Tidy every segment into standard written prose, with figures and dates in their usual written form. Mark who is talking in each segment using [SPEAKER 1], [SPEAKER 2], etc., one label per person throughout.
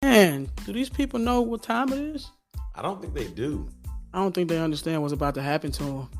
[SPEAKER 1] Man, do these people know what time it is?
[SPEAKER 2] I don't think they do.
[SPEAKER 1] I don't think they understand what's about to happen to them.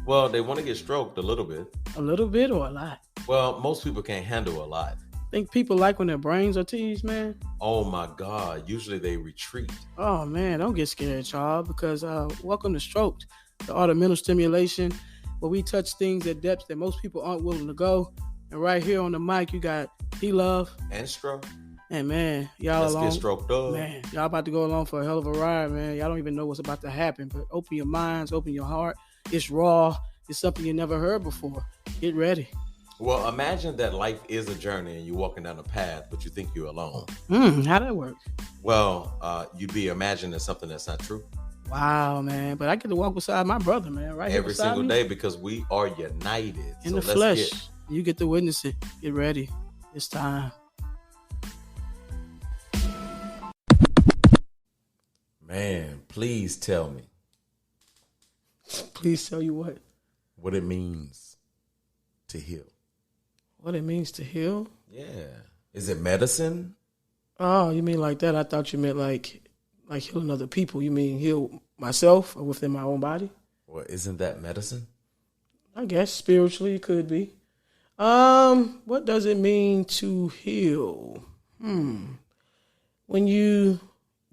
[SPEAKER 2] Well, they want to get stroked a little bit.
[SPEAKER 1] A little bit or a lot?
[SPEAKER 2] Well, most people can't handle a lot.
[SPEAKER 1] Think people like when their brains are teased, man?
[SPEAKER 2] Oh my God. Usually they retreat.
[SPEAKER 1] Oh man, don't get scared, y'all, because welcome to Strok'D, the art of mental stimulation, where we touch things at depths that most people aren't willing to go. And right here on the mic, you got D-Luv.
[SPEAKER 2] And Stro.
[SPEAKER 1] And man, y'all
[SPEAKER 2] Let's
[SPEAKER 1] along.
[SPEAKER 2] get stroked up.
[SPEAKER 1] Man, y'all about to go along for a hell of a ride, man. Y'all don't even know what's about to happen, but open your minds, open your heart. It's raw. It's something you never heard before. Get ready.
[SPEAKER 2] Well, imagine that life is a journey and you're walking down a path, but you think you're alone.
[SPEAKER 1] How that work?
[SPEAKER 2] Well, you'd be imagining something that's not true.
[SPEAKER 1] Wow, man. But I get to walk beside my brother, man, right here
[SPEAKER 2] Every
[SPEAKER 1] beside
[SPEAKER 2] single
[SPEAKER 1] me.
[SPEAKER 2] day because we are united.
[SPEAKER 1] In the flesh. You get to witness it. Get ready. It's time.
[SPEAKER 2] Man, please tell me
[SPEAKER 1] Please tell you
[SPEAKER 2] what it means to heal.
[SPEAKER 1] what it means to heal.
[SPEAKER 2] Yeah. Is it medicine?
[SPEAKER 1] Oh, you mean like that? I thought you meant like healing other people. You mean heal myself or within my own body?
[SPEAKER 2] Well, isn't that medicine?
[SPEAKER 1] I guess spiritually it could be. What does it mean to heal? When you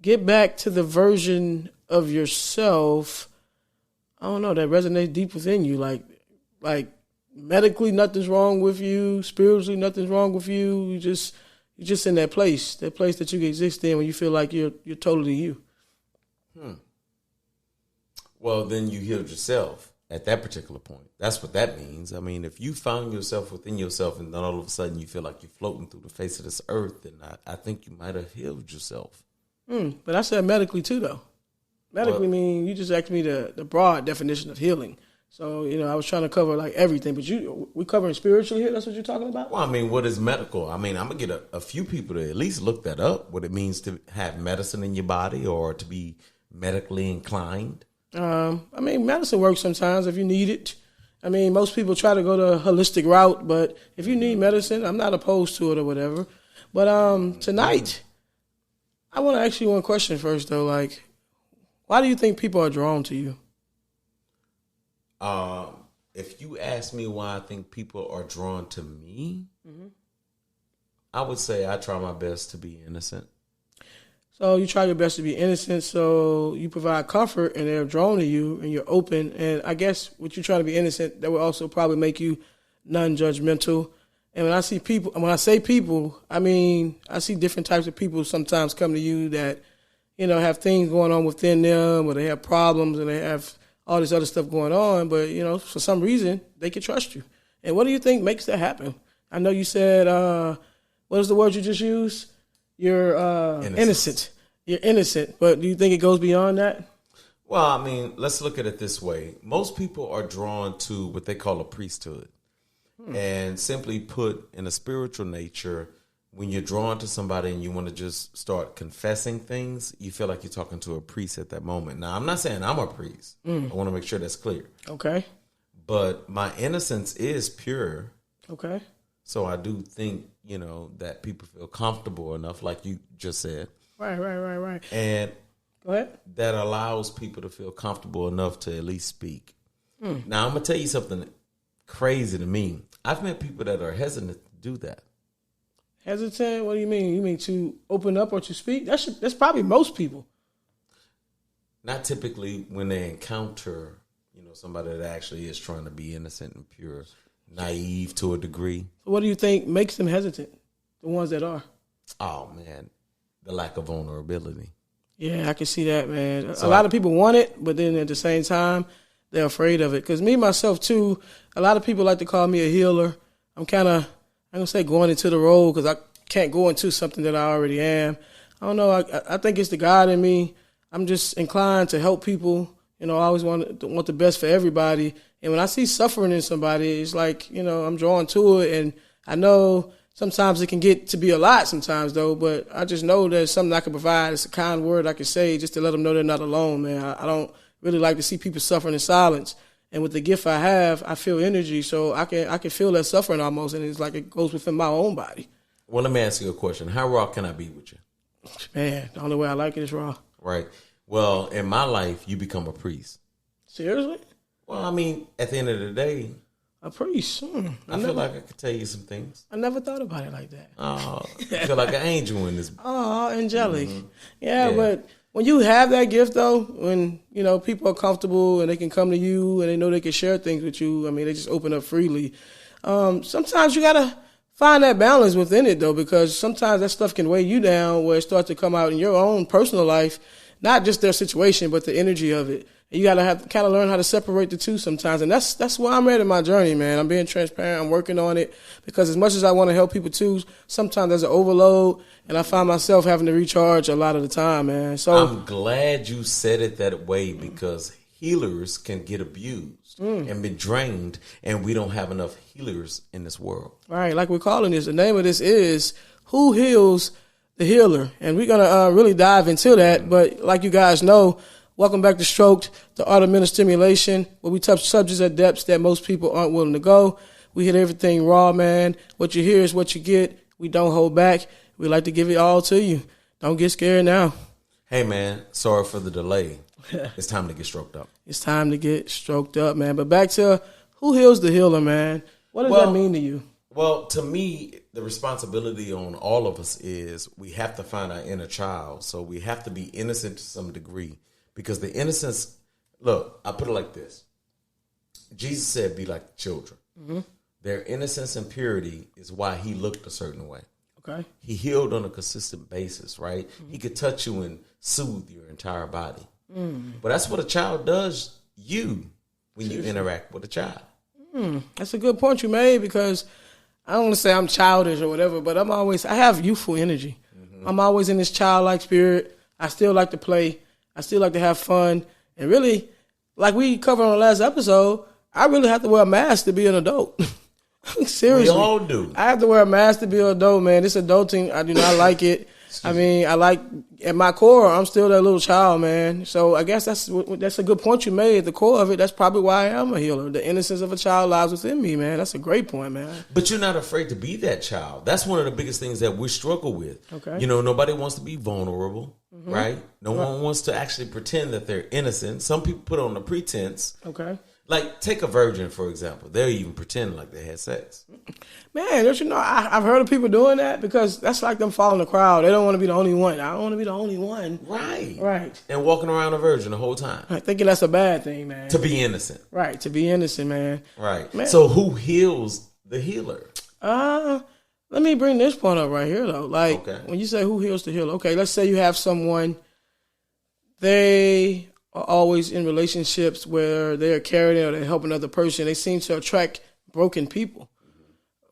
[SPEAKER 1] get back to the version of yourself, I don't know, that resonates deep within you. Like medically, nothing's wrong with you. Spiritually, nothing's wrong with you. You're just in that place that you can exist in when you feel like you're totally you.
[SPEAKER 2] Well, then you healed yourself at that particular point. That's what that means. I mean, if you found yourself within yourself and then all of a sudden you feel like you're floating through the face of this earth, then I think you might have healed yourself.
[SPEAKER 1] But I said medically too, though. Medically mean you just asked me the broad definition of healing. So, I was trying to cover like everything, but we covering spiritually here? That's what you're talking about?
[SPEAKER 2] Well, I mean, what is medical? I mean, I'm going to get a few people to at least look that up, what it means to have medicine in your body or to be medically inclined. I
[SPEAKER 1] mean, medicine works sometimes if you need it. I mean, most people try to go the holistic route, but if you need medicine, I'm not opposed to it or whatever. But tonight, I want to ask you one question first, though. Like, why do you think people are drawn to you?
[SPEAKER 2] If you ask me why I think people are drawn to me, I would say I try my best to be innocent.
[SPEAKER 1] So you try your best to be innocent, so you provide comfort, and they're drawn to you, and you're open. And I guess with you trying to be innocent, that will also probably make you non-judgmental. And when I say people, I mean I see different types of people sometimes come to you that, have things going on within them, or they have problems, and they have all this other stuff going on. But for some reason, they can trust you. And what do you think makes that happen? I know you said, what is the word you just used? You're innocent. You're innocent, but do you think it goes beyond that?
[SPEAKER 2] Well, I mean, let's look at it this way. Most people are drawn to what they call a priesthood. And simply put, in a spiritual nature, when you're drawn to somebody and you want to just start confessing things, you feel like you're talking to a priest at that moment. Now, I'm not saying I'm a priest. I want to make sure that's clear.
[SPEAKER 1] Okay.
[SPEAKER 2] But my innocence is pure.
[SPEAKER 1] Okay.
[SPEAKER 2] So I do think, that people feel comfortable enough, like you just said.
[SPEAKER 1] Right.
[SPEAKER 2] And
[SPEAKER 1] go ahead.
[SPEAKER 2] That allows people to feel comfortable enough to at least speak. Now, I'm going to tell you something crazy to me. I've met people that are hesitant to do that.
[SPEAKER 1] Hesitant? What do you mean? You mean to open up or to speak? That's probably most people.
[SPEAKER 2] Not typically when they encounter, somebody that actually is trying to be innocent and pure. Naive to a degree.
[SPEAKER 1] What do you think makes them hesitant? The ones that are.
[SPEAKER 2] Oh man, the lack of vulnerability.
[SPEAKER 1] Yeah, I can see that, man. A lot of people want it, but then at the same time, they're afraid of it. Because me, myself, too, a lot of people like to call me a healer. I'm kind of, I'm going to say going into the role because I can't go into something that I already am. I don't know. I think it's the God in me. I'm just inclined to help people. I always want the best for everybody. And when I see suffering in somebody, it's like, I'm drawn to it. And I know sometimes it can get to be a lot sometimes, though. But I just know there's something I can provide. It's a kind word I can say just to let them know they're not alone, man. I don't really like to see people suffering in silence. And with the gift I have, I feel energy. So I can feel that suffering almost. And it's like it goes within my own body.
[SPEAKER 2] Well, let me ask you a question. How raw can I be with you?
[SPEAKER 1] Man, the only way I like it is raw.
[SPEAKER 2] Right. Well, in my life, you become a priest.
[SPEAKER 1] Seriously?
[SPEAKER 2] Well, I mean, at the end of the day,
[SPEAKER 1] a priest.
[SPEAKER 2] I feel like I could tell you some things.
[SPEAKER 1] I never thought about it like that.
[SPEAKER 2] I feel like an angel in this.
[SPEAKER 1] Oh, angelic. Mm-hmm. Yeah, but when you have that gift, though, when, you know, people are comfortable and they can come to you and they know they can share things with you, I mean, they just open up freely. Sometimes you got to find that balance within it, though, because sometimes that stuff can weigh you down where it starts to come out in your own personal life, not just their situation, but the energy of it. And you got to have to kind of learn how to separate the two sometimes. And that's where I'm at in my journey, man. I'm being transparent. I'm working on it because as much as I want to help people too, sometimes there's an overload and I find myself having to recharge a lot of the time, man. So
[SPEAKER 2] I'm glad you said it that way because healers can get abused and be drained, and we don't have enough healers in this world.
[SPEAKER 1] Right, like we're calling this. The name of this is Who Heals the Healer? And we're going to really dive into that. But like you guys know, welcome back to Strok'D, the art of mental stimulation, where we touch subjects at depths that most people aren't willing to go. We hit everything raw, man. What you hear is what you get. We don't hold back. We like to give it all to you. Don't get scared now.
[SPEAKER 2] Hey, man, sorry for the delay. It's time to get stroked up.
[SPEAKER 1] It's time to get stroked up, man. But back to who heals the healer, man. What does that mean to you?
[SPEAKER 2] Well, to me, the responsibility on all of us is we have to find our inner child. So we have to be innocent to some degree. Because the innocence, look, I put it like this. Jesus said, be like children. Mm-hmm. Their innocence and purity is why he looked a certain way.
[SPEAKER 1] Okay.
[SPEAKER 2] He healed on a consistent basis, right? Mm-hmm. He could touch you and soothe your entire body. But that's what a child does you when you interact with a child.
[SPEAKER 1] That's a good point you made because I don't want to say I'm childish or whatever, but I have youthful energy. Mm-hmm. I'm always in this childlike spirit. I still like to play. I still like to have fun. And really, like we covered on the last episode, I really have to wear a mask to be an adult. Seriously.
[SPEAKER 2] We all do.
[SPEAKER 1] I have to wear a mask to be an adult, man. This adulting, I do not like it. I mean, I like, at my core, I'm still that little child, man. So I guess that's a good point you made. At the core of it, that's probably why I am a healer. The innocence of a child lies within me, man. That's a great point, man.
[SPEAKER 2] But you're not afraid to be that child. That's one of the biggest things that we struggle with.
[SPEAKER 1] Okay.
[SPEAKER 2] You know, nobody wants to be vulnerable, right? No one wants to actually pretend that they're innocent. Some people put on the pretense.
[SPEAKER 1] Okay.
[SPEAKER 2] Like, take a virgin, for example. They'll even pretend like they had sex.
[SPEAKER 1] Man, don't you know, I've heard of people doing that because that's like them following the crowd. They don't want to be the only one. I don't want to be the only one.
[SPEAKER 2] Right. And walking around a virgin the whole time.
[SPEAKER 1] Right, thinking that's a bad thing, man.
[SPEAKER 2] To be innocent.
[SPEAKER 1] Right, to be innocent, man.
[SPEAKER 2] Right.
[SPEAKER 1] Man.
[SPEAKER 2] So who heals the healer?
[SPEAKER 1] Let me bring this point up right here, though. Like, when you say who heals the healer, okay, let's say you have someone, they are always in relationships where they're caring or they're helping another person. They seem to attract broken people.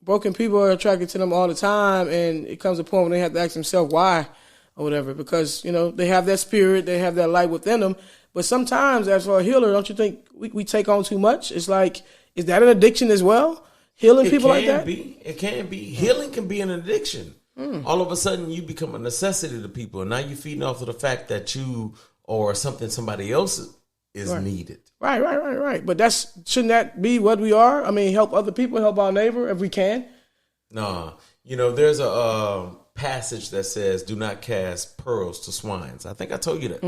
[SPEAKER 1] Broken people are attracted to them all the time, and it comes to a point when they have to ask themselves why or whatever, because, you know, they have that spirit, they have that light within them. But sometimes, as for a healer, don't you think we take on too much? It's like, is that an addiction as well? Healing people like that?
[SPEAKER 2] It can be. Healing can be an addiction. All of a sudden, you become a necessity to people, and now you're feeding off of the fact that you or something somebody else is needed. Right.
[SPEAKER 1] But shouldn't that be what we are? I mean, help other people, help our neighbor if we can.
[SPEAKER 2] No. You know, there's a passage that says, do not cast pearls to swines. I think I told you that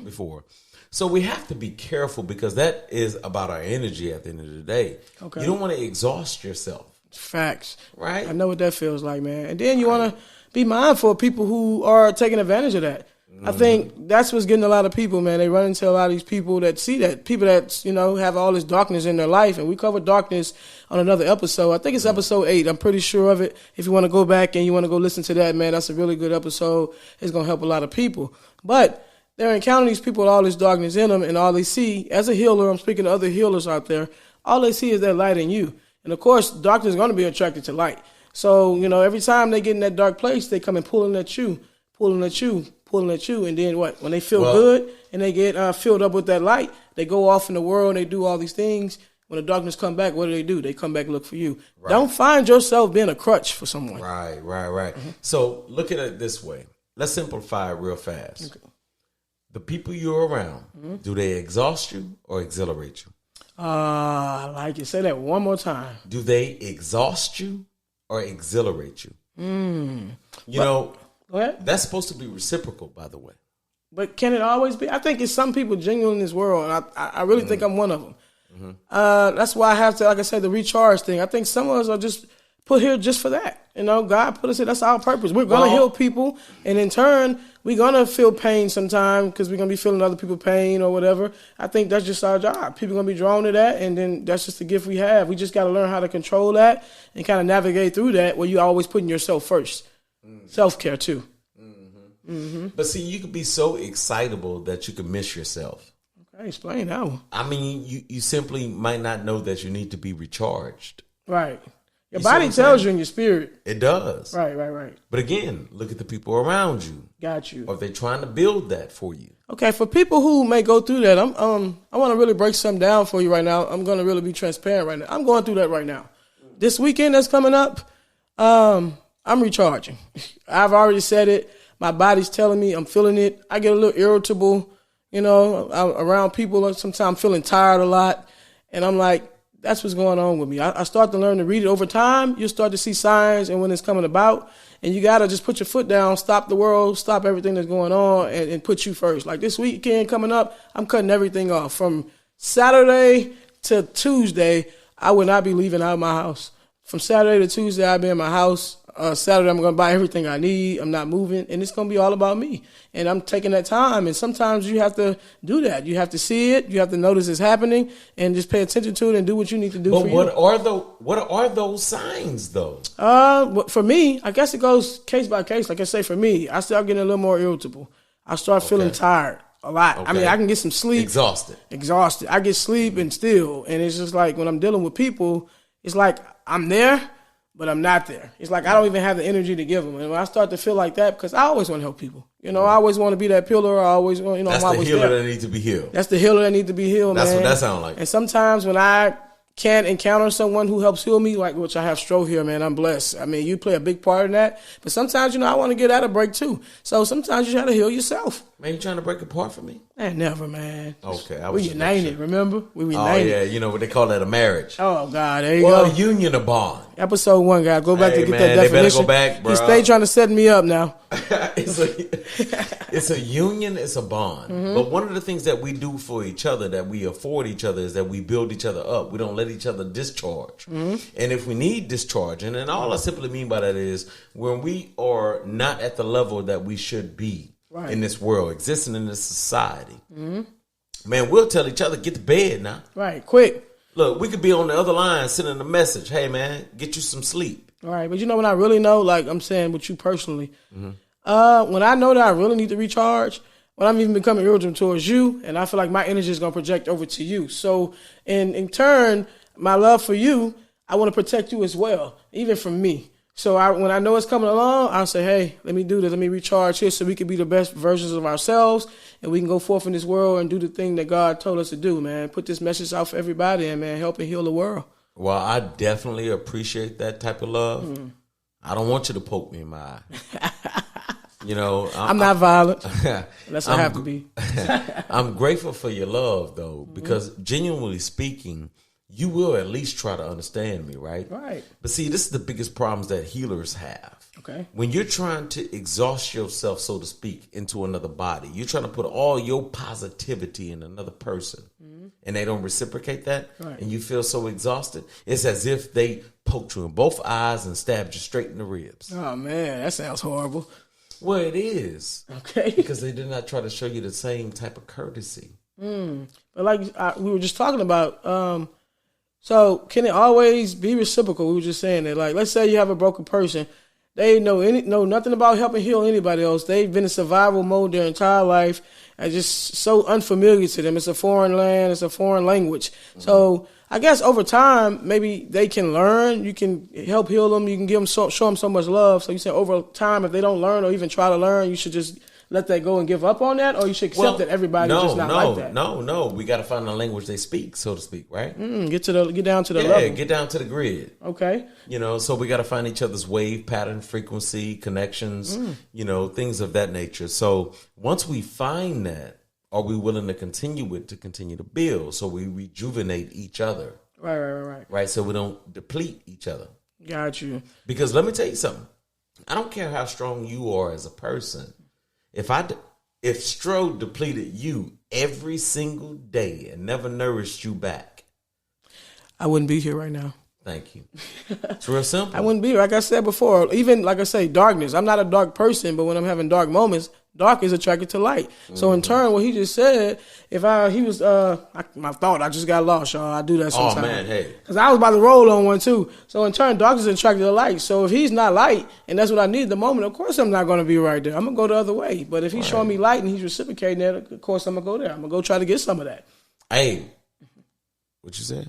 [SPEAKER 2] before. So we have to be careful because that is about our energy at the end of the day. Okay. You don't want to exhaust yourself.
[SPEAKER 1] Facts.
[SPEAKER 2] Right?
[SPEAKER 1] I know what that feels like, man. And then you want to be mindful of people who are taking advantage of that. I think that's what's getting a lot of people, man. They run into a lot of these people that see that. People that, you know, have all this darkness in their life. And we covered darkness on another episode. I think it's episode 8. I'm pretty sure of it. If you want to go back and you want to go listen to that, man, that's a really good episode. It's going to help a lot of people. But they're encountering these people with all this darkness in them, and all they see, as a healer, I'm speaking to other healers out there, all they see is that light in you. And, of course, darkness is going to be attracted to light. So, you know, every time they get in that dark place, they come and pulling at you. And then what? When they feel good and they get filled up with that light, they go off in the world and they do all these things. When the darkness come back, what do? They come back and look for you. Right. Don't find yourself being a crutch for someone.
[SPEAKER 2] Right. Mm-hmm. So look at it this way. Let's simplify it real fast. Okay. The people you're around, do they exhaust you or exhilarate you?
[SPEAKER 1] I like it. Say that one more time.
[SPEAKER 2] Do they exhaust you or exhilarate you? You know,
[SPEAKER 1] Go ahead.
[SPEAKER 2] That's supposed to be reciprocal, by the way.
[SPEAKER 1] But can it always be? I think it's some people genuine in this world, and I really think I'm one of them. That's why I have to, like I said, the recharge thing. I think some of us are just put here just for that. You know, God put us here. That's our purpose. We're going to heal people, and in turn, we're going to feel pain sometime because we're going to be feeling other people's pain or whatever. I think that's just our job. People are going to be drawn to that, and then that's just the gift we have. We just got to learn how to control that and kind of navigate through that where you're always putting yourself first. Self-care, too.
[SPEAKER 2] But see, you could be so excitable that you could miss yourself.
[SPEAKER 1] Okay, explain that one.
[SPEAKER 2] I mean, you simply might not know that you need to be recharged.
[SPEAKER 1] Right. Your body tells you in your spirit.
[SPEAKER 2] It does.
[SPEAKER 1] Right.
[SPEAKER 2] But again, look at the people around you.
[SPEAKER 1] Got you.
[SPEAKER 2] Or they're trying to build that for you.
[SPEAKER 1] Okay, for people who may go through that, I want to really break something down for you right now. I'm going to really be transparent right now. I'm going through that right now. This weekend that's coming up, I'm recharging. I've already said it. My body's telling me I'm feeling it. I get a little irritable, you know, around people. Sometimes I'm feeling tired a lot. And I'm like, that's what's going on with me. I start to learn to read it over time. You'll start to see signs and when it's coming about. And you got to just put your foot down, stop the world, stop everything that's going on, and put you first. Like this weekend coming up, I'm cutting everything off. From Saturday to Tuesday, I will not be leaving out of my house. From Saturday to Tuesday, I'll be in my house. Saturday, I'm going to buy everything I need. I'm not moving. And it's going to be all about me. And I'm taking that time. And sometimes you have to do that. You have to see it. You have to notice it's happening and just pay attention to it and do what you need to do for you.
[SPEAKER 2] But what are those signs, though?
[SPEAKER 1] For me, I guess it goes case by case. Like I say, for me, I start getting a little more irritable. I start feeling tired a lot. Okay. I mean, I can get some sleep. Exhausted. I get sleep and still. And it's just like when I'm dealing with people, it's like I'm there, but I'm not there. It's like I don't even have the energy to give them. And when I start to feel like that, because I always want to help people. You know, I always want to be that pillar. I always want,
[SPEAKER 2] That's
[SPEAKER 1] I'm
[SPEAKER 2] the
[SPEAKER 1] always
[SPEAKER 2] healer
[SPEAKER 1] there.
[SPEAKER 2] that needs to be healed.
[SPEAKER 1] That's the healer that needs to be healed,
[SPEAKER 2] That's
[SPEAKER 1] man.
[SPEAKER 2] what that sounds like.
[SPEAKER 1] And sometimes when I can't encounter someone who helps heal me, like which I have Stro here, man, I'm blessed. I mean, you play a big part in that. But sometimes, I want to get out a break too. So sometimes you got to heal yourself.
[SPEAKER 2] Man, you trying to break apart from me?
[SPEAKER 1] Man, never, man.
[SPEAKER 2] Okay.
[SPEAKER 1] We united, remember? We united.
[SPEAKER 2] Oh, yeah. You know what they call that, a marriage.
[SPEAKER 1] Oh, God. There you go.
[SPEAKER 2] Well, a union, a bond.
[SPEAKER 1] Episode 1, guys. Go back to get that definition.
[SPEAKER 2] They better go back, bro.
[SPEAKER 1] He stay trying to set me up now.
[SPEAKER 2] It's a union. It's a bond. Mm-hmm. But one of the things that we do for each other, that we afford each other, is that we build each other up. We don't let each other discharge. Mm-hmm. And if we need discharging, and all I simply mean by that is when we are not at the level that we should be in this world, existing in this society, man, we'll tell each other, get to bed now.
[SPEAKER 1] Right, quick.
[SPEAKER 2] Look, we could be on the other line sending a message. Hey, man, get you some sleep.
[SPEAKER 1] All right, but when I really know, like I'm saying with you personally, when I know that I really need to recharge, when I'm even becoming irritable towards you, and I feel like my energy is going to project over to you. So in turn, my love for you, I want to protect you as well, even from me. So when I know it's coming along, I'll say, hey, let me do this. Let me recharge here so we can be the best versions of ourselves and we can go forth in this world and do the thing that God told us to do, man. Put this message out for everybody and, man, help and heal the world. Well,
[SPEAKER 2] I definitely appreciate that type of love. I don't want you to poke me in my eye. I'm
[SPEAKER 1] not violent. Unless I have to be.
[SPEAKER 2] I'm grateful for your love, though, because genuinely speaking, you will at least try to understand me, right?
[SPEAKER 1] Right.
[SPEAKER 2] But see, this is the biggest problems that healers have.
[SPEAKER 1] Okay.
[SPEAKER 2] When you're trying to exhaust yourself, so to speak, into another body, you're trying to put all your positivity in another person, and they don't reciprocate that, and you feel so exhausted, it's as if they poked you in both eyes and stabbed you straight in the ribs.
[SPEAKER 1] Oh, man, that sounds horrible.
[SPEAKER 2] Well, it is.
[SPEAKER 1] Okay.
[SPEAKER 2] Because they did not try to show you the same type of courtesy.
[SPEAKER 1] But like we were just talking about, so can it always be reciprocal? We were just saying that, like, let's say you have a broken person. They know nothing about helping heal anybody else. They've been in survival mode their entire life and just so unfamiliar to them. It's a foreign land. It's a foreign language. So I guess over time, maybe they can learn. You can help heal them. You can show them so much love. So you say over time, if they don't learn or even try to learn, you should just let that go and give up on that, or you should accept that everybody's just not like that?
[SPEAKER 2] No. We got to find the language they speak, so to speak, right?
[SPEAKER 1] Get down to the level.
[SPEAKER 2] Yeah, get down to the grid.
[SPEAKER 1] Okay.
[SPEAKER 2] So we got to find each other's wave pattern, frequency, connections, things of that nature. So once we find that, are we willing to continue to build? So we rejuvenate each other.
[SPEAKER 1] Right.
[SPEAKER 2] Right, so we don't deplete each other.
[SPEAKER 1] Got you.
[SPEAKER 2] Because let me tell you something. I don't care how strong you are as a person. If Stro depleted you every single day and never nourished you back,
[SPEAKER 1] I wouldn't be here right now.
[SPEAKER 2] Thank you. It's real simple.
[SPEAKER 1] I wouldn't be, like I said before, even like I say, darkness. I'm not a dark person, but when I'm having dark moments, dark is attracted to light. So in turn, what he just said, my thought, I just got lost, y'all. I do that sometimes.
[SPEAKER 2] Oh, man, hey.
[SPEAKER 1] Because I was about to roll on one, too. So in turn, darkness is attracted to light. So if he's not light, and that's what I need at the moment, of course I'm not going to be right there. I'm going to go the other way. But if he's showing me light and he's reciprocating that, of course I'm going to go there. I'm going to go try to get some of that.
[SPEAKER 2] Hey, what you said?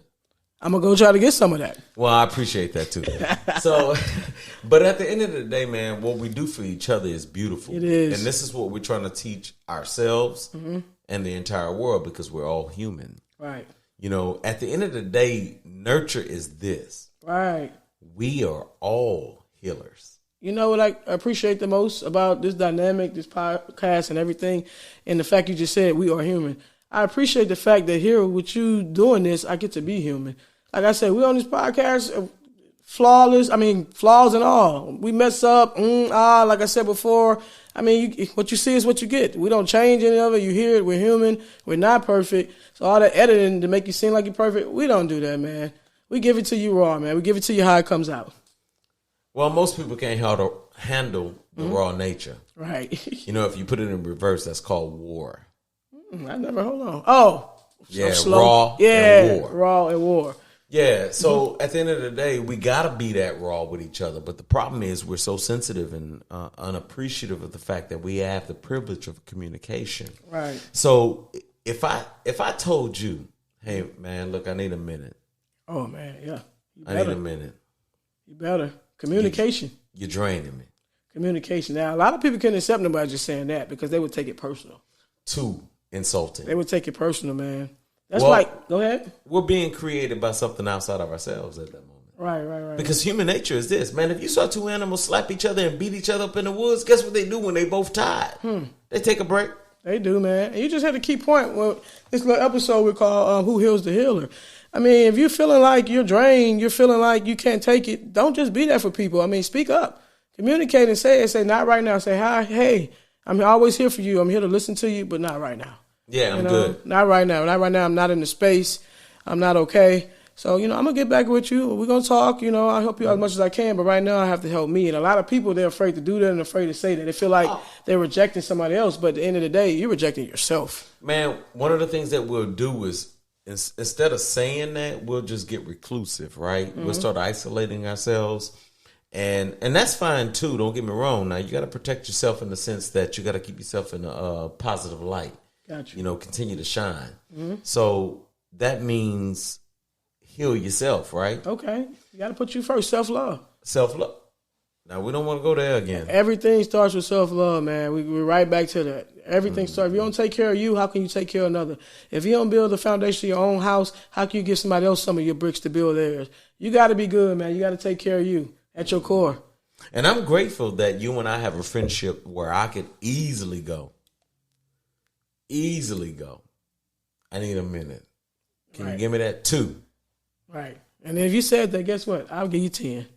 [SPEAKER 1] I'm going to go try to get some of that.
[SPEAKER 2] Well, I appreciate that too. So, but at the end of the day, man, what we do for each other is beautiful.
[SPEAKER 1] It is.
[SPEAKER 2] And this is what we're trying to teach ourselves and the entire world, because we're all human.
[SPEAKER 1] Right.
[SPEAKER 2] You know, at the end of the day, nurture is this.
[SPEAKER 1] Right.
[SPEAKER 2] We are all healers.
[SPEAKER 1] You know what I appreciate the most about this dynamic, this podcast and everything, and the fact you just said we are human. I appreciate the fact that here with you doing this, I get to be human. Like I said, we on this podcast, flaws and all. We mess up, like I said before. I mean, what you see is what you get. We don't change any of it. You hear it. We're human. We're not perfect. So all that editing to make you seem like you're perfect, we don't do that, man. We give it to you raw, man. We give it to you how it comes out.
[SPEAKER 2] Well, most people can't handle the raw nature.
[SPEAKER 1] Right.
[SPEAKER 2] You know, if you put it in reverse, that's called war.
[SPEAKER 1] Hold on. Oh.
[SPEAKER 2] Yeah,
[SPEAKER 1] so slow.
[SPEAKER 2] Raw and war.
[SPEAKER 1] Raw and war.
[SPEAKER 2] Yeah, so at the end of the day, we got to be that raw with each other. But the problem is we're so sensitive and unappreciative of the fact that we have the privilege of communication.
[SPEAKER 1] Right.
[SPEAKER 2] So if I told you, hey, man, look, I need a minute.
[SPEAKER 1] Oh, man, yeah.
[SPEAKER 2] I need a minute.
[SPEAKER 1] You better. Communication.
[SPEAKER 2] You're draining me.
[SPEAKER 1] Communication. Now, a lot of people couldn't accept nobody just saying that because they would take it personal.
[SPEAKER 2] Too insulting.
[SPEAKER 1] They would take it personal, man. That's
[SPEAKER 2] well,
[SPEAKER 1] like, go ahead.
[SPEAKER 2] We're being created by something outside of ourselves at that moment.
[SPEAKER 1] Right.
[SPEAKER 2] Because human nature is this, man. If you saw two animals slap each other and beat each other up in the woods, guess what they do when they both tired? They take a break.
[SPEAKER 1] They do, man. And you just had a key point. Well, this little episode we call Who Heals the Healer. I mean, if you're feeling like you're drained, you're feeling like you can't take it, don't just be there for people. I mean, speak up. Communicate and say it. Say, not right now. Say, hi, hey, I'm always here for you. I'm here to listen to you, but not right now.
[SPEAKER 2] Yeah, I'm good.
[SPEAKER 1] Not right now. Not right now. I'm not in the space. I'm not okay. So, I'm going to get back with you. We're going to talk. I help you as much as I can, but right now I have to help me. And a lot of people, they're afraid to do that and afraid to say that. They feel like they're rejecting somebody else, but at the end of the day, you're rejecting yourself. Man,
[SPEAKER 2] one of the things that we'll do is, instead of saying that, we'll just get reclusive, right? We'll start isolating ourselves. And that's fine, too. Don't get me wrong. Now, you got to protect yourself in the sense that you got to keep yourself in a positive light.
[SPEAKER 1] Gotcha.
[SPEAKER 2] Continue to shine. So that means heal yourself, right?
[SPEAKER 1] Okay. You got to put you first. Self-love.
[SPEAKER 2] Self-love. Now, we don't want to go there again.
[SPEAKER 1] Everything starts with self-love, man. We're right back to that. Everything starts. If you don't take care of you, how can you take care of another? If you don't build the foundation of your own house, how can you give somebody else some of your bricks to build theirs? You got to be good, man. You got to take care of you at your core.
[SPEAKER 2] And I'm grateful that you and I have a friendship where I could easily go. I need a minute. Can you give me that 2? Right.
[SPEAKER 1] And if you said that, guess what? I'll give you 10.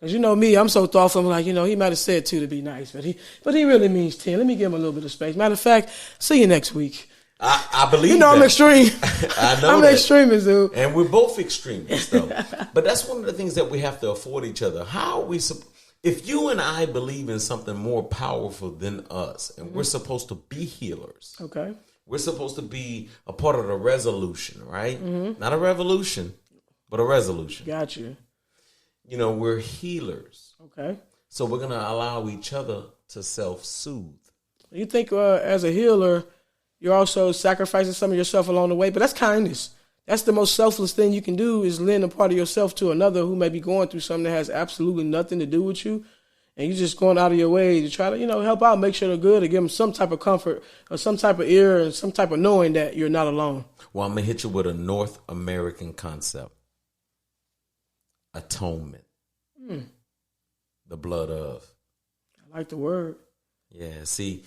[SPEAKER 1] Because me, I'm so thoughtful. I'm like, he might have said 2 to be nice, but he really means 10. Let me give him a little bit of space. Matter of fact, see you next week.
[SPEAKER 2] I believe that.
[SPEAKER 1] I'm extreme.
[SPEAKER 2] I know
[SPEAKER 1] I'm an extremist, dude.
[SPEAKER 2] And we're both extremists, though. But that's one of the things that we have to afford each other. How are we if you and I believe in something more powerful than us, and we're supposed to be healers.
[SPEAKER 1] Okay.
[SPEAKER 2] We're supposed to be a part of the resolution, right? Not a revolution, but a resolution.
[SPEAKER 1] Got you.
[SPEAKER 2] We're healers.
[SPEAKER 1] Okay.
[SPEAKER 2] So we're going to allow each other to self-soothe.
[SPEAKER 1] You think as a healer, you're also sacrificing some of yourself along the way, but that's kindness. That's the most selfless thing you can do, is lend a part of yourself to another who may be going through something that has absolutely nothing to do with you. And you're just going out of your way to try to, help out, make sure they're good, or give them some type of comfort or some type of ear and some type of knowing that you're not alone.
[SPEAKER 2] Well, I'm going to hit you with a North American concept. Atonement. The blood of.
[SPEAKER 1] I like the word.
[SPEAKER 2] Yeah, see,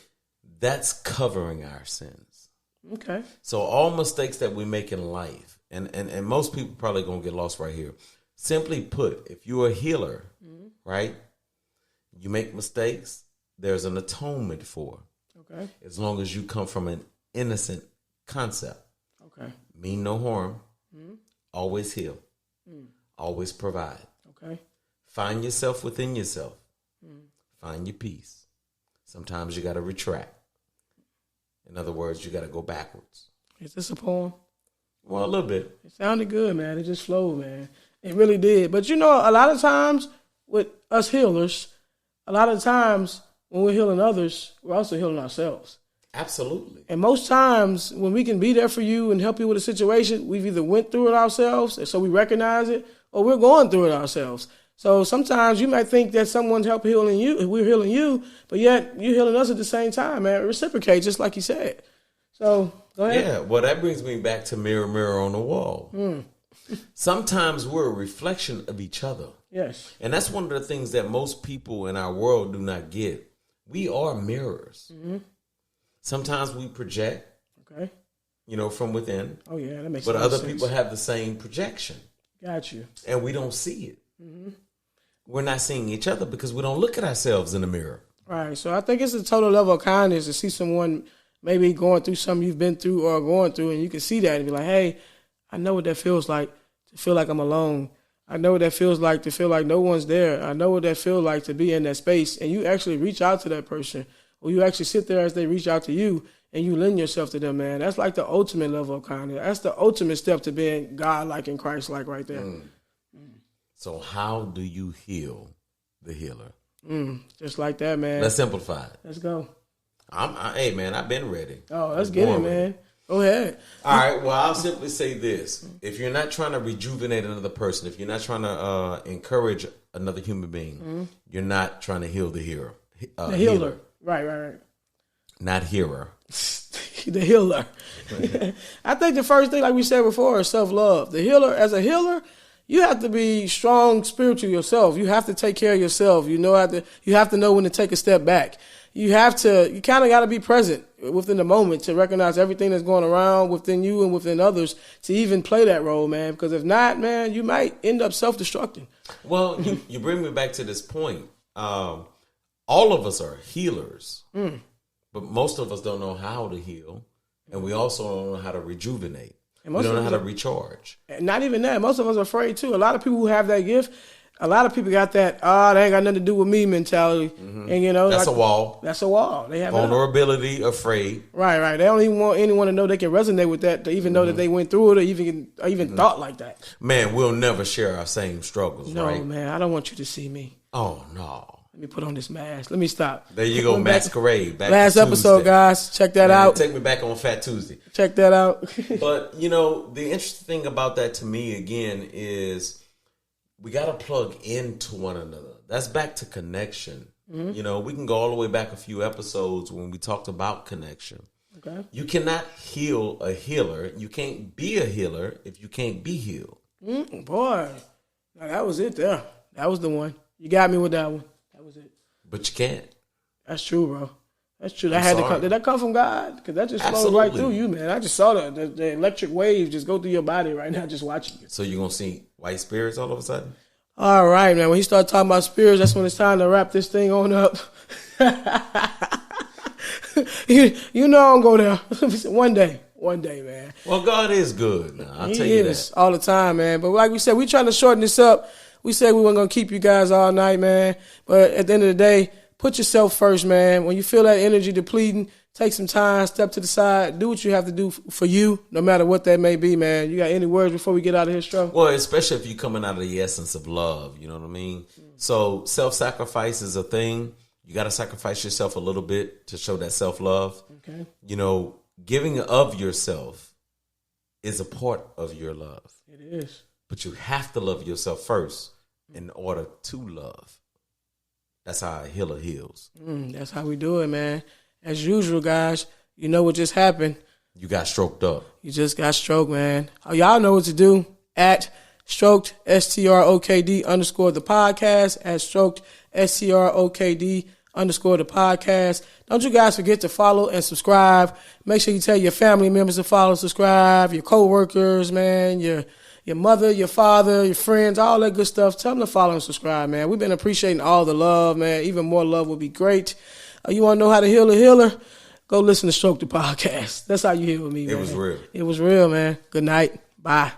[SPEAKER 2] that's covering our sins.
[SPEAKER 1] Okay.
[SPEAKER 2] So all mistakes that we make in life, and most people probably going to get lost right here. Simply put, if you're a healer, right, You make mistakes, there's an atonement for.
[SPEAKER 1] Okay.
[SPEAKER 2] As long as you come from an innocent concept.
[SPEAKER 1] Okay.
[SPEAKER 2] Mean no harm. Always heal. Always provide.
[SPEAKER 1] Okay.
[SPEAKER 2] Find yourself within yourself. Find your peace. Sometimes you got to retract. In other words, you got to go backwards.
[SPEAKER 1] Is this a poem?
[SPEAKER 2] Well, a little bit.
[SPEAKER 1] It sounded good, man. It just flowed, man. It really did. But you know, a lot of times with us healers, a lot of times when we're healing others, we're also healing ourselves.
[SPEAKER 2] Absolutely.
[SPEAKER 1] And most times when we can be there for you and help you with a situation, we've either went through it ourselves, and so we recognize it, or we're going through it ourselves. So sometimes you might think that someone's healing you, we're healing you, but yet you're healing us at the same time, man. Reciprocate, just like you said. So go ahead.
[SPEAKER 2] Yeah, well, that brings me back to mirror, mirror on the wall. Sometimes we're a reflection of each other.
[SPEAKER 1] Yes.
[SPEAKER 2] And that's one of the things that most people in our world do not get. We are mirrors. Sometimes we project,
[SPEAKER 1] Okay.
[SPEAKER 2] From within.
[SPEAKER 1] Oh, yeah, that makes
[SPEAKER 2] But
[SPEAKER 1] a lot of
[SPEAKER 2] other
[SPEAKER 1] sense.
[SPEAKER 2] people have the same projection.
[SPEAKER 1] Got you.
[SPEAKER 2] And we don't see it. We're not seeing each other because we don't look at ourselves in the mirror.
[SPEAKER 1] Right. So I think it's a total level of kindness to see someone maybe going through something you've been through or going through, and you can see that and be like, hey, I know what that feels like to feel like I'm alone. I know what that feels like to feel like no one's there. I know what that feels like to be in that space. And you actually reach out to that person, or you actually sit there as they reach out to you, and you lend yourself to them, man. That's like the ultimate level of kindness. That's the ultimate step to being God-like and Christ-like right there.
[SPEAKER 2] So how do you heal the healer?
[SPEAKER 1] Just like that, man.
[SPEAKER 2] Let's simplify it.
[SPEAKER 1] Let's go.
[SPEAKER 2] Hey, man, I've been ready.
[SPEAKER 1] Oh, let's get it, man. Go ahead.
[SPEAKER 2] All right. Well, I'll simply say this. If you're not trying to rejuvenate another person, if you're not trying to encourage another human being, you're not trying to heal the hero.
[SPEAKER 1] The healer. Right.
[SPEAKER 2] Not hearer.
[SPEAKER 1] The healer. I think the first thing, like we said before, is self-love. The healer, as a healer, you have to be strong spiritually yourself. You have to take care of yourself. You have to know when to take a step back. You kind of got to be present within the moment to recognize everything that's going around within you and within others to even play that role, man. Because if not, man, you might end up self-destructing.
[SPEAKER 2] Well, you bring me back to this point. All of us are healers, but most of us don't know how to heal, and we also don't know how to rejuvenate. We don't know how to recharge.
[SPEAKER 1] Not even that. Most of us are afraid, too. A lot of people who have that gift, a lot of people got that, they ain't got nothing to do with me mentality. And,
[SPEAKER 2] that's a wall.
[SPEAKER 1] That's a wall. They have
[SPEAKER 2] vulnerability, afraid.
[SPEAKER 1] Right. They don't even want anyone to know they can resonate with that, to even know that they went through it or even thought like that.
[SPEAKER 2] Man, we'll never share our same struggles, right?
[SPEAKER 1] No, man, I don't want you to see me.
[SPEAKER 2] Oh, no.
[SPEAKER 1] Let me put on this mask. Let me stop.
[SPEAKER 2] There you go, masquerade. Back
[SPEAKER 1] last episode, guys. Check that out.
[SPEAKER 2] Take me back on Fat Tuesday.
[SPEAKER 1] Check that out.
[SPEAKER 2] But, the interesting thing about that to me, again, is we got to plug into one another. That's back to connection. We can go all the way back a few episodes when we talked about connection.
[SPEAKER 1] Okay.
[SPEAKER 2] You cannot heal a healer. You can't be a healer if you can't be healed.
[SPEAKER 1] Boy, now that was it there. That was the one. You got me with that one. That was it.
[SPEAKER 2] But you can't.
[SPEAKER 1] That's true, bro. That's true. That had to come. Did that come from God? Because that just flowed right through you, man. I just saw the electric wave just go through your body right now, just watching you.
[SPEAKER 2] So you're going to see white spirits all of a sudden?
[SPEAKER 1] All right, man. When he started talking about spirits, that's when it's time to wrap this thing on up. you know I'm going to go there. One day, man.
[SPEAKER 2] Well, God is good. Now, I'll tell you that.
[SPEAKER 1] All the time, man. But like we said, we trying to shorten this up. We said we weren't going to keep you guys all night, man. But at the end of the day, put yourself first, man. When you feel that energy depleting, take some time, step to the side, do what you have to do for you, no matter what that may be, man. You got any words before we get out of here, Stro?
[SPEAKER 2] Well, especially if you're coming out of the essence of love, you know what I mean? So self-sacrifice is a thing. You got to sacrifice yourself a little bit to show that self-love.
[SPEAKER 1] Okay.
[SPEAKER 2] Giving of yourself is a part of your love.
[SPEAKER 1] It is.
[SPEAKER 2] But you have to love yourself first in order to love. That's how a healer heals.
[SPEAKER 1] That's how we do it, man. As usual, guys, you know what just happened.
[SPEAKER 2] You got stroked up.
[SPEAKER 1] You just got stroked, man. Oh, y'all know what to do. At Stroked, STROK'D _ the podcast. At Stroked, STROK'D _ the podcast. Don't you guys forget to follow and subscribe. Make sure you tell your family members to follow, subscribe, your coworkers, man, your your mother, your father, your friends, all that good stuff. Tell them to follow and subscribe, man. We've been appreciating all the love, man. Even more love would be great. You want to know how to heal a healer? Go listen to Stroke the podcast. That's how you heal with me, man.
[SPEAKER 2] It was real.
[SPEAKER 1] It was real, man. Good night. Bye.